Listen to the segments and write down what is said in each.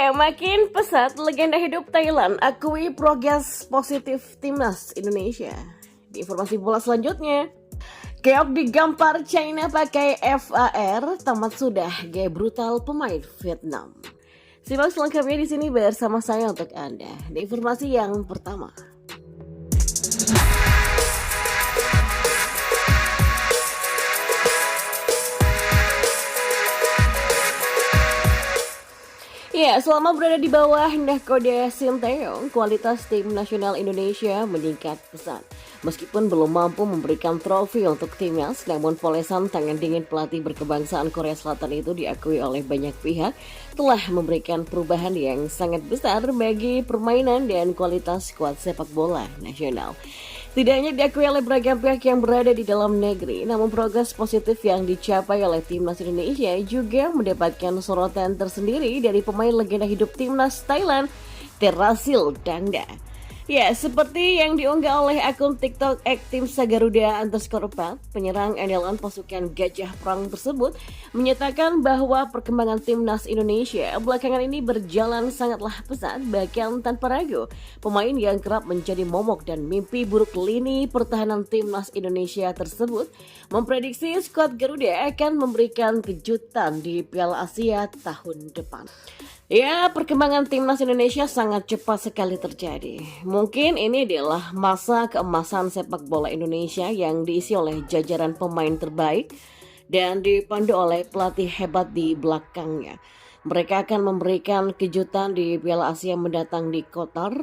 Ya, makin pesat legenda hidup Thailand akui progres positif timnas Indonesia. Di informasi bola selanjutnya, keok digampar China pakai VAR, tamat sudah gaya brutal pemain Vietnam. Simak selengkapnya di sini bersama saya untuk Anda. Di informasi yang pertama. Ya, selama berada di bawah nahkoda Sinteyong, kualitas tim nasional Indonesia meningkat pesat. Meskipun belum mampu memberikan trofi untuk timnas, namun polesan tangan dingin pelatih berkebangsaan Korea Selatan itu diakui oleh banyak pihak telah memberikan perubahan yang sangat besar bagi permainan dan kualitas skuad sepak bola nasional. Tidak hanya diakui oleh beragam pihak yang berada di dalam negeri, namun progres positif yang dicapai oleh timnas Indonesia juga mendapatkan sorotan tersendiri dari pemain legenda hidup timnas Thailand, Terasil Dangda. Ya, seperti yang diunggah oleh akun TikTok @timsagaruda_4, penyerang andalan pasukan Gajah Perang tersebut menyatakan bahwa perkembangan timnas Indonesia belakangan ini berjalan sangatlah pesat, bahkan tanpa ragu. Pemain yang kerap menjadi momok dan mimpi buruk lini pertahanan timnas Indonesia tersebut memprediksi skuad Garuda akan memberikan kejutan di Piala Asia tahun depan. Ya, perkembangan timnas Indonesia sangat cepat sekali terjadi. Mungkin ini adalah masa keemasan sepak bola Indonesia yang diisi oleh jajaran pemain terbaik dan dipandu oleh pelatih hebat di belakangnya. Mereka akan memberikan kejutan di Piala Asia mendatang di Qatar.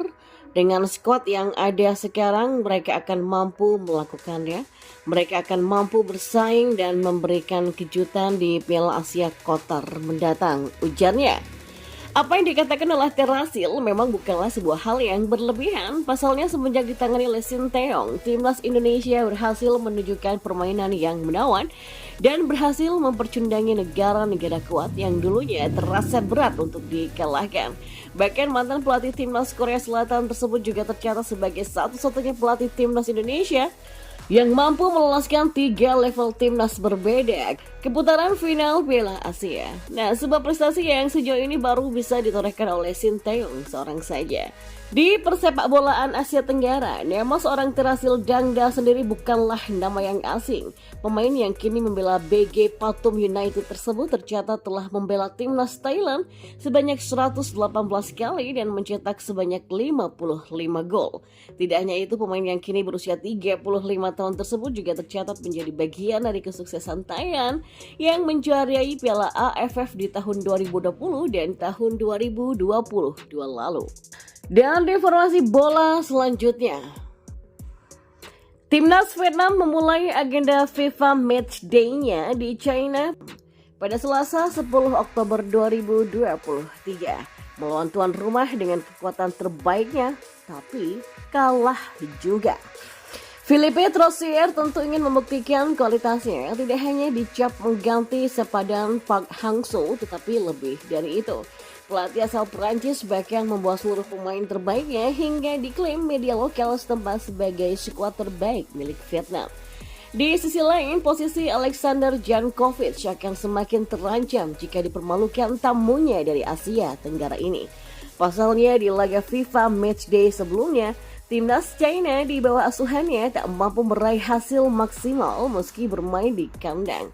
Dengan skuad yang ada sekarang, mereka akan mampu melakukannya. Mereka akan mampu bersaing dan memberikan kejutan di Piala Asia Qatar mendatang, ujarnya. Apa yang dikatakan oleh Terasil memang bukanlah sebuah hal yang berlebihan. Pasalnya semenjak ditangani oleh Sinteyong, timnas Indonesia berhasil menunjukkan permainan yang menawan dan berhasil mempercundangi negara-negara kuat yang dulunya terasa berat untuk dikalahkan. Bahkan mantan pelatih timnas Korea Selatan tersebut juga tercatat sebagai satu-satunya pelatih timnas Indonesia yang mampu meloloskan 3 level timnas berbeda ke putaran final Piala Asia. Nah, sebuah prestasi yang sejauh ini baru bisa ditorehkan oleh Sinteyong seorang saja. Di persepak bolaan Asia Tenggara, nama seorang Terasil Dangda sendiri bukanlah nama yang asing. Pemain yang kini membela BG Pathum United tersebut tercatat telah membela timnas Thailand sebanyak 118 kali dan mencetak sebanyak 55 gol. Tidak hanya itu, pemain yang kini berusia 35 tahun tersebut juga tercatat menjadi bagian dari kesuksesan Thailand yang menjuarai Piala AFF di tahun 2020 dan tahun 2022 lalu. Dan di informasi bola selanjutnya, timnas Vietnam memulai agenda FIFA Matchday-nya di China pada Selasa 10 Oktober 2023 melawan tuan rumah dengan kekuatan terbaiknya, tapi kalah juga. Philippe Troussier tentu ingin membuktikan kualitasnya tidak hanya dicap mengganti sepadan Park Hang-seo, tetapi lebih dari itu. Pelatih asal Perancis bahkan membawa seluruh pemain terbaiknya hingga diklaim media lokal setempat sebagai skuad terbaik milik Vietnam. Di sisi lain, posisi Alexander Jankovic akan semakin terancam jika dipermalukan tamunya dari Asia Tenggara ini. Pasalnya di laga FIFA Matchday sebelumnya, timnas China di bawah asuhannya tak mampu meraih hasil maksimal meski bermain di kandang.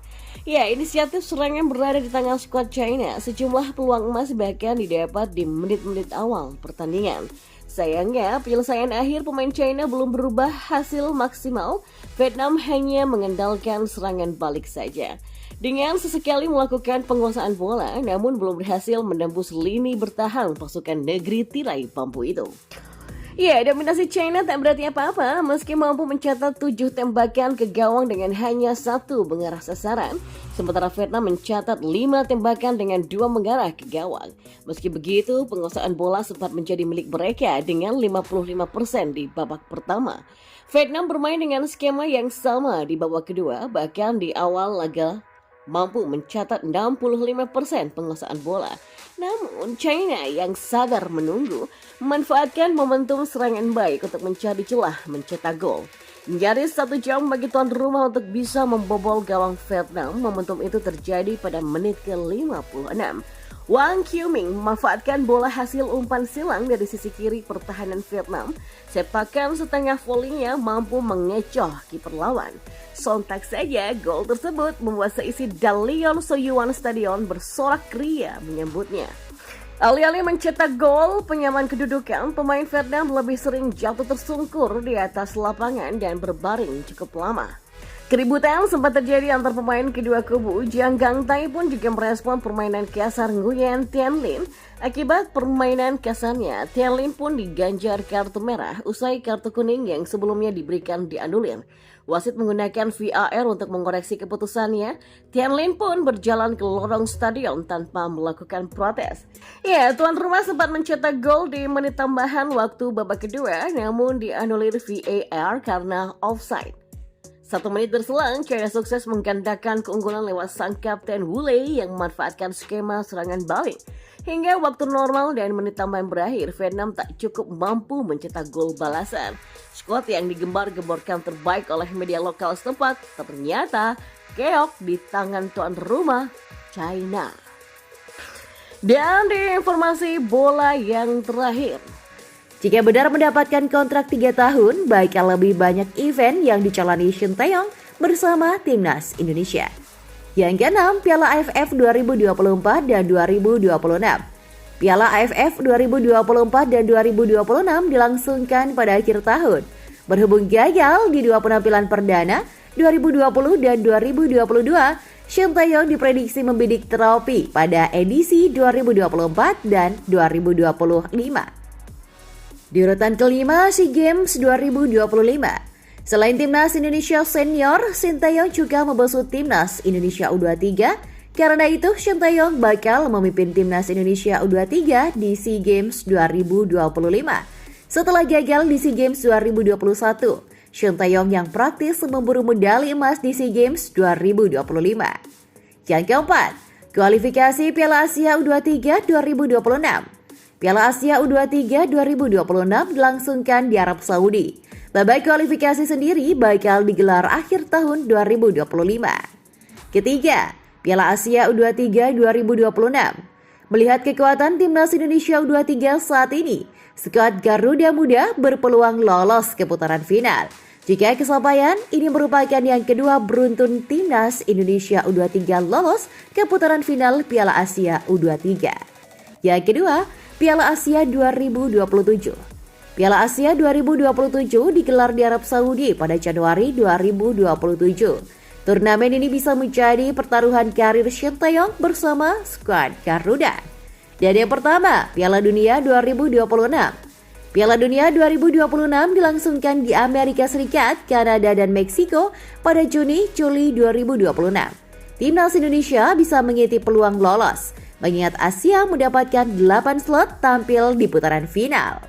Ya, inisiatif serangan berada di tangan skuad China. Sejumlah peluang emas bahkan didapat di menit-menit awal pertandingan. Sayangnya, penyelesaian akhir pemain China belum berubah hasil maksimal. Vietnam hanya mengandalkan serangan balik saja. Dengan sesekali melakukan penguasaan bola, namun belum berhasil menembus lini bertahan pasukan negeri tirai bambu itu. Ya, dominasi China tak berarti apa-apa meski mampu mencatat 7 tembakan ke gawang dengan hanya 1 mengarah sasaran. Sementara Vietnam mencatat 5 tembakan dengan 2 mengarah ke gawang. Meski begitu, penguasaan bola sempat menjadi milik mereka dengan 55% di babak pertama. Vietnam bermain dengan skema yang sama di babak kedua, bahkan di awal laga mampu mencatat 65% penguasaan bola. Namun, China yang sabar menunggu memanfaatkan momentum serangan baik untuk mencari celah mencetak gol. Nyaris 1 jam bagi tuan rumah untuk bisa membobol gawang Vietnam. Momentum itu terjadi pada menit ke-56. Wang Qiming memanfaatkan bola hasil umpan silang dari sisi kiri pertahanan Vietnam. Sepakan setengah volinya mampu mengecoh kiper lawan. Sontak saja gol tersebut membuat seisi Dalian Soyuan Stadion bersorak ria menyambutnya. Alih-alih mencetak gol penyamaran kedudukan, pemain Vietnam lebih sering jatuh tersungkur di atas lapangan dan berbaring cukup lama. Keributan sempat terjadi antar pemain kedua kubu. Jiang Gangtai pun juga merespon permainan kasar Nguyen Tien Linh. Akibat permainan kasarnya, Tien Linh pun diganjar kartu merah usai kartu kuning yang sebelumnya diberikan dianulir. Wasit menggunakan VAR untuk mengoreksi keputusannya. Tien Linh pun berjalan ke lorong stadion tanpa melakukan protes. Ya, tuan rumah sempat mencetak gol di menit tambahan waktu babak kedua, namun dianulir VAR karena offside. 1 menit berselang, China sukses menggandakan keunggulan lewat sang kapten Wu Lei yang memanfaatkan skema serangan balik. Hingga waktu normal dan menit tambahan berakhir, Vietnam tak cukup mampu mencetak gol balasan. Skuad yang digembar-gemborkan terbaik oleh media lokal setempat ternyata keok di tangan tuan rumah, China. Dan di informasi bola yang terakhir, jika benar mendapatkan kontrak 3 tahun, bakal lebih banyak event yang dijalani Shin Tae-yong bersama Timnas Indonesia. Yang keenam, Piala AFF 2024 dan 2026. Piala AFF 2024 dan 2026 dilangsungkan pada akhir tahun. Berhubung gagal di 2 penampilan perdana, 2020 dan 2022, Shin Tae-yong diprediksi membidik trofi pada edisi 2024 dan 2025. Di urutan kelima, SEA Games 2025. Selain Timnas Indonesia Senior, Shin Tae-yong juga membesut Timnas Indonesia U23. Karena itu, Shin Tae-yong bakal memimpin Timnas Indonesia U23 di SEA Games 2025. Setelah gagal di SEA Games 2021, Shin Tae-yong yang praktis memburu medali emas di SEA Games 2025. Yang keempat, kualifikasi Piala Asia U23 2026. Piala Asia U23 2026 dilangsungkan di Arab Saudi. Babak kualifikasi sendiri bakal digelar akhir tahun 2025. Ketiga, Piala Asia U23 2026. Melihat kekuatan Timnas Indonesia U23 saat ini, skuad Garuda Muda berpeluang lolos ke putaran final. Jika kesampaian, ini merupakan yang kedua beruntun Timnas Indonesia U23 lolos ke putaran final Piala Asia U23. Yang kedua, Piala Asia 2027. Piala Asia 2027 digelar di Arab Saudi pada Januari 2027. Turnamen ini bisa menjadi pertaruhan karir Shin Tae-yong bersama skuad Garuda. Dan yang pertama, Piala Dunia 2026. Piala Dunia 2026 dilangsungkan di Amerika Serikat, Kanada, dan Meksiko pada Juni-Juli 2026. Timnas Indonesia bisa mengintip peluang lolos, mengingat Asia mendapatkan 8 slot tampil di putaran final.